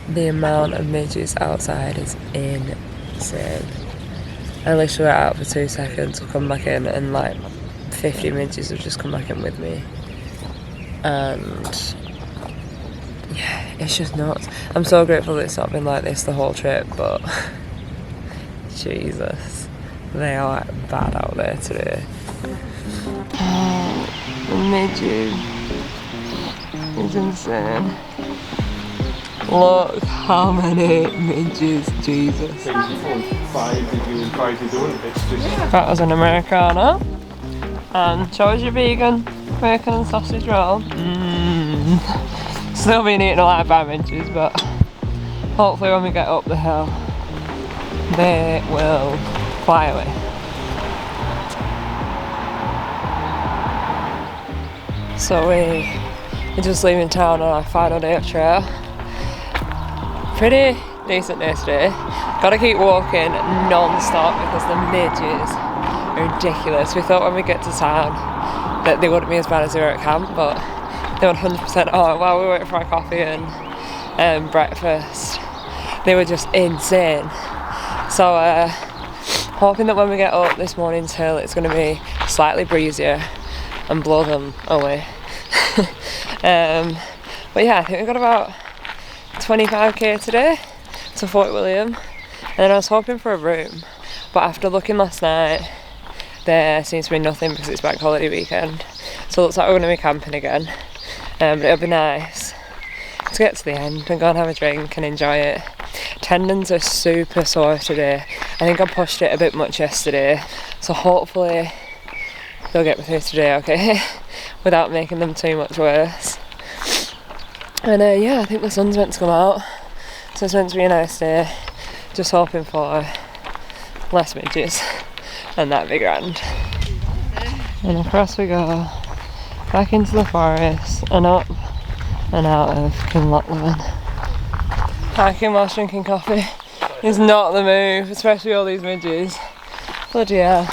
The amount of midges outside is insane. I literally went out for 2 seconds to come back in and like 50 midges have just come back in with me. And yeah, it's just nuts. I'm so grateful that it's not been like this the whole trip, but Jesus, they are bad out there today. The midges is insane. Look how many midges, Jesus. That was an Americano. And show us your vegan bacon and sausage roll. Still being eaten alive by midges, but hopefully when we get up the hill, they will fly away. So we're just leaving town on our final day of trail. Pretty decent day today. Gotta keep walking non-stop because the midges are ridiculous. We thought when we get to town that they wouldn't be as bad as they were at camp, but they were 100% on while we were waiting for our coffee and breakfast. They were just insane. So hoping that when we get up this morning's hill it's going to be slightly breezier and blow them away. But yeah, I think we've got about 25k today to Fort William, and then I was hoping for a room, but after looking last night there seems to be nothing because it's bank holiday weekend, so it looks like we're going to be camping again. But it'll be nice to get to the end and go and have a drink and enjoy it. Tendons are super sore today. I think I pushed it a bit much yesterday, so hopefully they'll get me through today okay without making them too much worse. And yeah, I think the sun's meant to come out, so it's meant to be a nice day. Just hoping for less midges and that'd be grand. And across we go, back into the forest and up and out of Kinlochleven. Hiking whilst drinking coffee is not the move, especially all these midges. Bloody hell.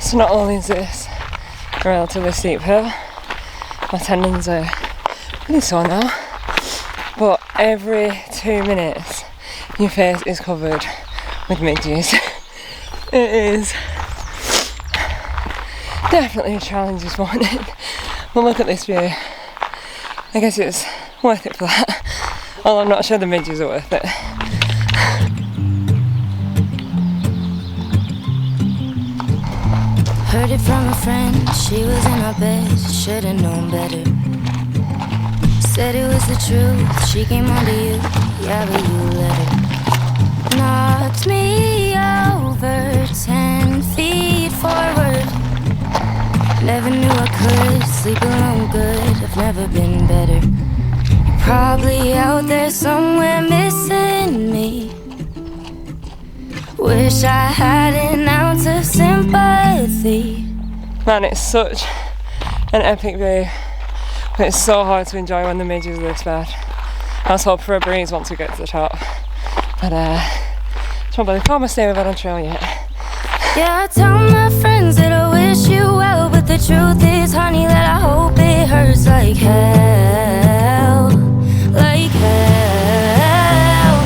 So not only is this a relatively steep hill, my tendons are really sore now, but every 2 minutes your face is covered with midges. It is definitely a challenge this morning, but look at this view. I guess it's worth it for that, although I'm not sure the midges are worth it. Heard it from a friend, she was in our bed, should've known better. Said it was the truth, she came onto you, yeah but you let her. Knocked me over 10 feet forward. Never knew I could sleep alone good, I've never been better. You're probably out there somewhere missing me. Wish I had an ounce of sympathy. Man, it's such an epic view, but it's so hard to enjoy when the midges are this bad. I was hoping for a breeze once we get to the top, but it's probably the calmest day we've had on trail yet. Yeah, I tell my friends that I wish you well, but the truth is, honey, that I hope it hurts like hell, like hell.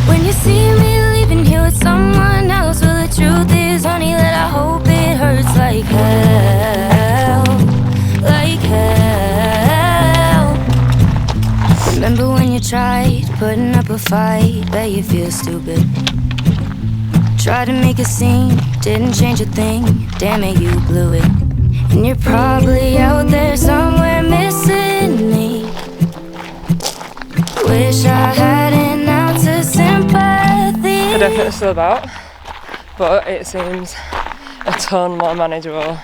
When you see me leaving here with someone else, well, the truth is, honey, that I hope it hurts like hell, like hell. Remember when you tried putting up a fight, bet you feel stupid. Tried to make a scene, didn't change a thing, damn it, you blew it. And you're probably out there somewhere missing me. Wish I had an ounce of sympathy. They're definitely still about, but it seems a ton more manageable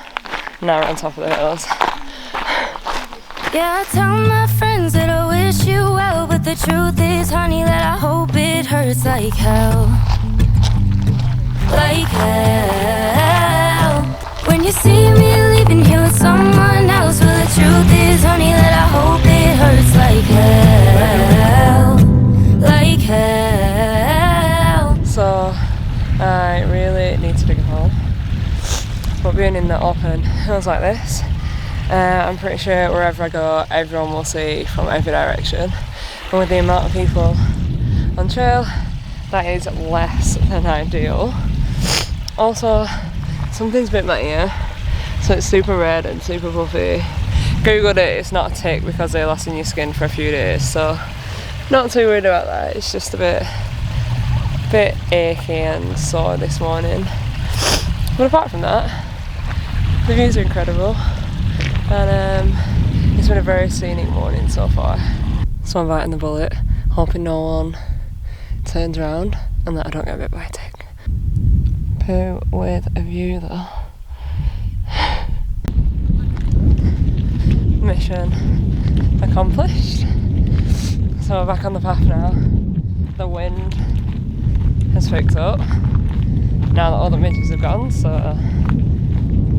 now we're on top of the hills. Yeah, I tell my friends that I wish you well, but the truth is, honey, that I hope it hurts like hell, like hell. When you see me leaving here with someone else, well, the truth is, honey, that I hope it hurts like hell, like hell. So I really need to dig home, but being in the open hills like this I'm pretty sure wherever I go, everyone will see from every direction. And with the amount of people on trail, that is less than ideal. Also, something's bit my ear, so it's super red and super puffy. Googled it, it's not a tick because they last in your skin for a few days, so not too worried about that. It's just a bit achy and sore this morning. But apart from that, the views are incredible, and it's been a very scenic morning so far. So I'm biting the bullet, hoping no one turns around and that I don't get bit by a tick. Poo with a view though. Mission accomplished. So we're back on the path now. The wind has picked up now that all the midges have gone, so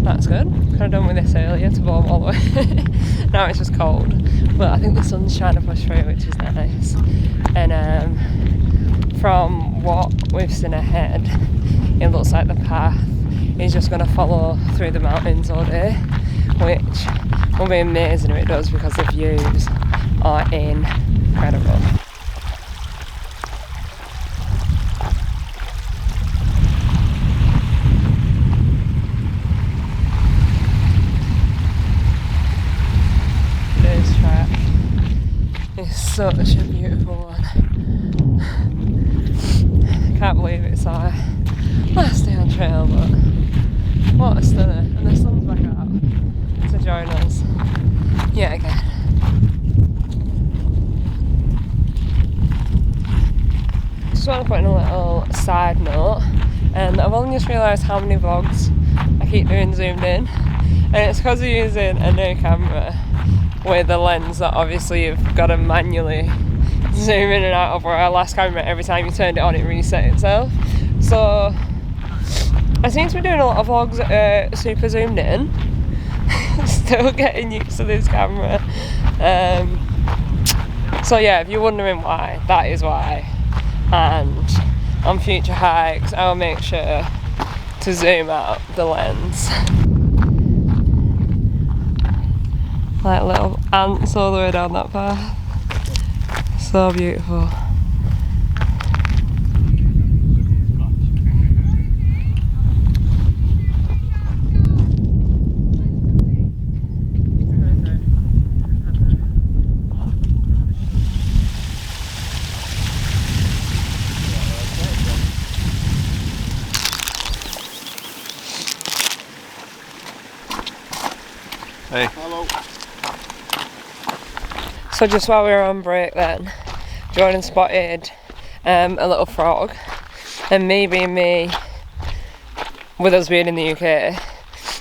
that's good. Could have done with this earlier to warm all the way. Now it's just cold, but I think the sun's trying to push through, which is nice. And from what we've seen ahead, it looks like the path is just going to follow through the mountains all day, which will be amazing if it does, because the views are incredible. This track is such a beautiful one. Can't believe it's our last day on trail, but what a stunner. And the sun's back out to join us yet again. Just want to put in a little side note, and I've only just realised how many vlogs I keep doing zoomed in, and it's because I'm using a new camera with a lens that obviously you've got to manually zoom in and out of, where our last camera, every time you turned it on it reset itself. So I seem to be doing a lot of vlogs that are super zoomed in. Still getting used to this camera. So yeah, if you're wondering why, that is why. And on future hikes I'll make sure to zoom out the lens. Like little ants all the way down that path. So beautiful. Hey. Hello. So just while we were on break then, Jordan spotted a little frog, and me being me, with us being in the UK, I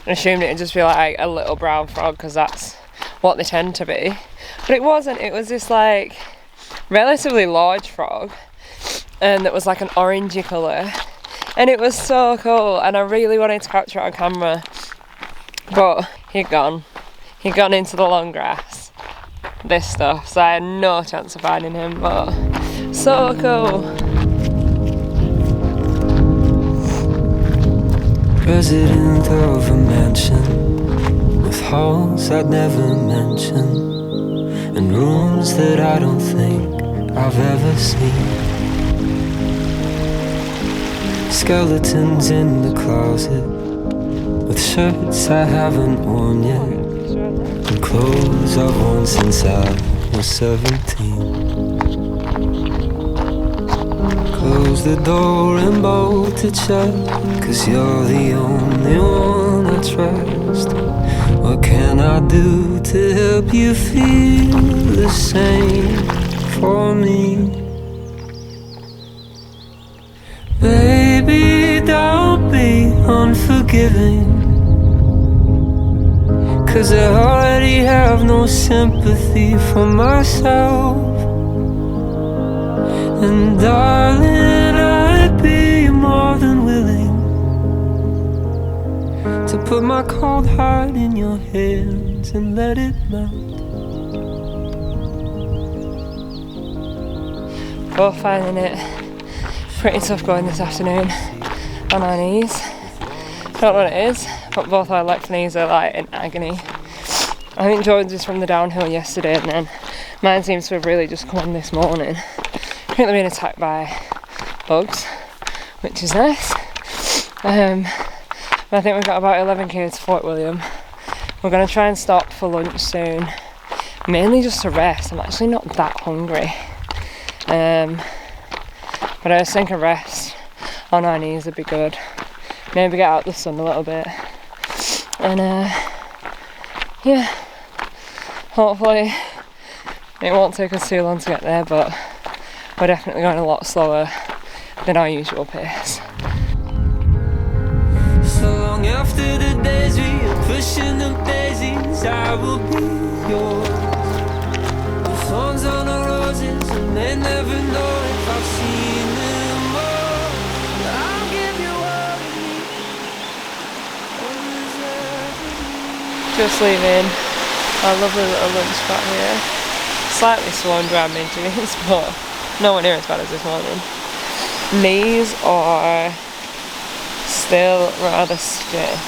assumed it would just be like a little brown frog because that's what they tend to be. But it wasn't, it was this like relatively large frog, and it was like an orangey colour, and it was so cool, and I really wanted to capture it on camera, but he'd gone into the long grass, this stuff, so I had no chance of finding him, but so cool. Resident of a mansion with halls I'd never mention and rooms that I don't think I've ever seen. Skeletons in the closet with shirts I haven't worn yet and clothes I've worn since I was 17. Close the door and bolt it shut, 'cause you're the only one I trust. What can I do to help you feel the same for me? Baby, don't be unforgiving, 'cause I already have no sympathy for myself. And darling, I'd be more than willing to put my cold heart in your hands and let it melt. Both finding it pretty tough going this afternoon on our knees. Don't know what it is, but both our left knees are like in agony. I think Jordan's is from the downhill yesterday, and then mine seems to have really just come on this morning. Currently being attacked by bugs, which is nice. I think we've got about 11k to Fort William. We're going to try and stop for lunch soon, mainly just to rest. I'm actually not that hungry, but I was thinking rest on our knees would be good. Maybe get out the sun a little bit, and yeah, hopefully it won't take us too long to get there, but we're definitely going a lot slower than our usual pace. So long after the days we are pushing the daisies, I will be yours. The thorns on the roses, and they never know if I've seen them all. I'll give you all of me. Just leaving our lovely little lunch spot here. Slightly swarmed around midges, but nowhere near as bad as this morning. Knees are still rather stiff.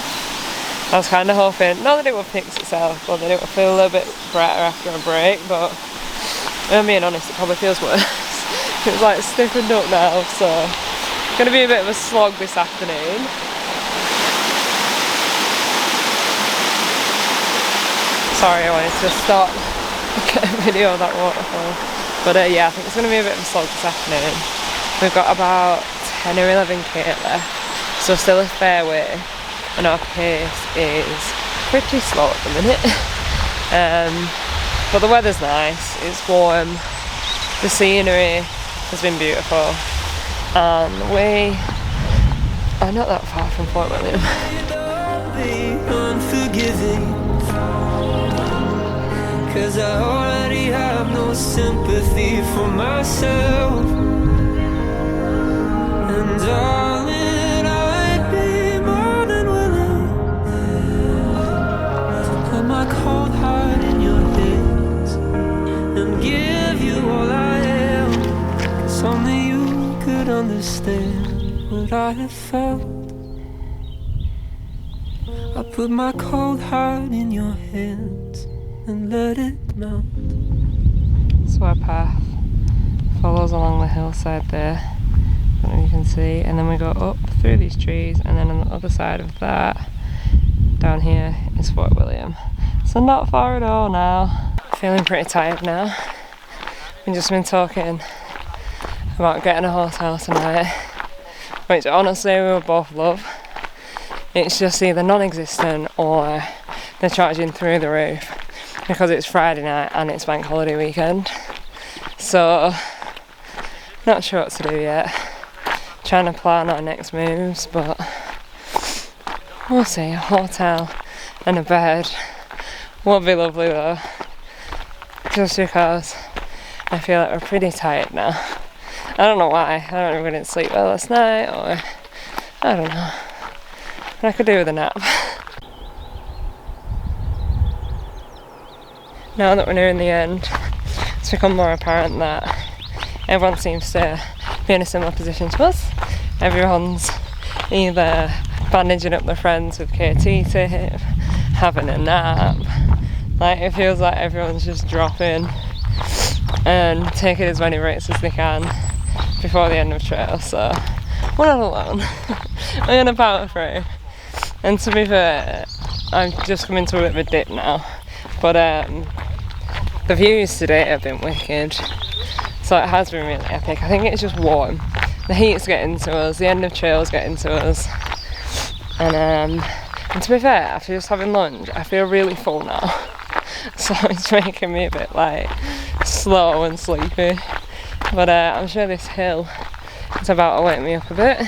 I was kind of hoping, not that it would fix itself, but that it would feel a little bit brighter after a break, but if I'm being honest, it probably feels worse. It's like stiffened up now, so it's going to be a bit of a slog this afternoon. Sorry, I wanted to stop and get a video of that waterfall. But yeah, I think it's going to be a bit of a slog this afternoon. We've got about 10 or 11k left, so still a fair way, and our pace is pretty slow at the minute. But the weather's nice, it's warm, the scenery has been beautiful, and we are not that far from Fort William. Cause I already have no sympathy for myself. And darling, I'd be more than willing to put my cold heart in your hands and give you all I am. Cause only you could understand what I have felt. I put my cold heart in your hands and let it melt. So our path follows along the hillside there, I don't know if you can see, and then we go up through these trees, and then on the other side of that, down here, is Fort William. So not far at all now. Feeling pretty tired now. We've just been talking about getting a hotel tonight, which honestly we would both love. It's just either non-existent or they're charging through the roof, because it's Friday night and it's bank holiday weekend. So not sure what to do yet. Trying to plan our next moves, but we'll see. A hotel and a bed would be lovely though, just because I feel like we're pretty tired now. I don't know why. I don't know if we didn't sleep well last night, or I don't know. I could do with a nap. Now that we're nearing the end, it's become more apparent that everyone seems to be in a similar position to us. Everyone's either bandaging up their friends with KT tape, having a nap. Like, it feels like everyone's just dropping and taking as many breaks as they can before the end of trail. So we're not alone. We're gonna power through. And to be fair, I've just come into a bit of a dip now, but the views today have been wicked, so it has been really epic. I think it's just warm. The heat's getting to us, the end of trail's getting to us, and to be fair, after just having lunch, I feel really full now, so it's making me a bit like slow and sleepy. But I'm sure this hill is about to wake me up a bit,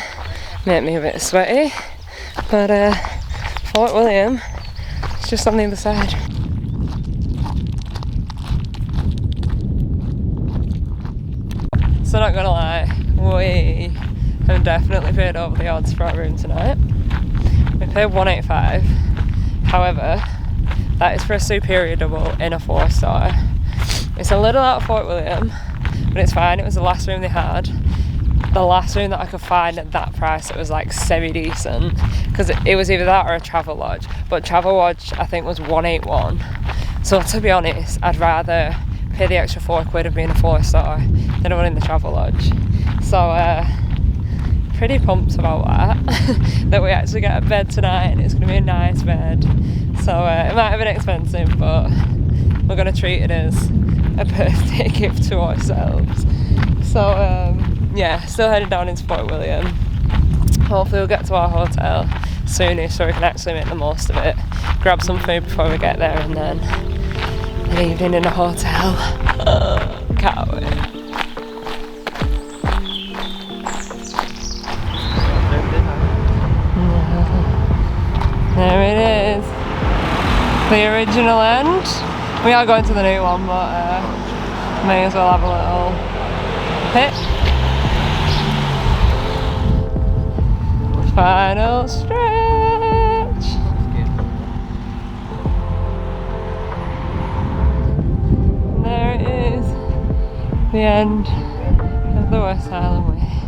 make me a bit sweaty. But Fort William, it's just on the other side. So not gonna lie, we have definitely paid over the odds for our room tonight. We paid $185. However, that is for a superior double in a 4-star. It's a little out of Fort William, but it's fine. It was the last room they had. The last room that I could find at that price, it was like semi-decent, because it was either that or a travel lodge, but travel lodge I think was $181, So to be honest, I'd rather pay the extra £4 of being a 4-star than a one in the Travelodge. So pretty pumped about that. That we actually get a bed tonight and it's going to be a nice bed. So it might have been expensive, but we're going to treat it as a birthday gift to ourselves. So yeah, still heading down into Port William. Hopefully we'll get to our hotel soonish so we can actually make the most of it. Grab some food before we get there and then an evening in a hotel. Can't wait. There it is. The original end. We are going to the new one, but may as well have a little hit. Final stretch. And there it is. The end of the West Highland Way.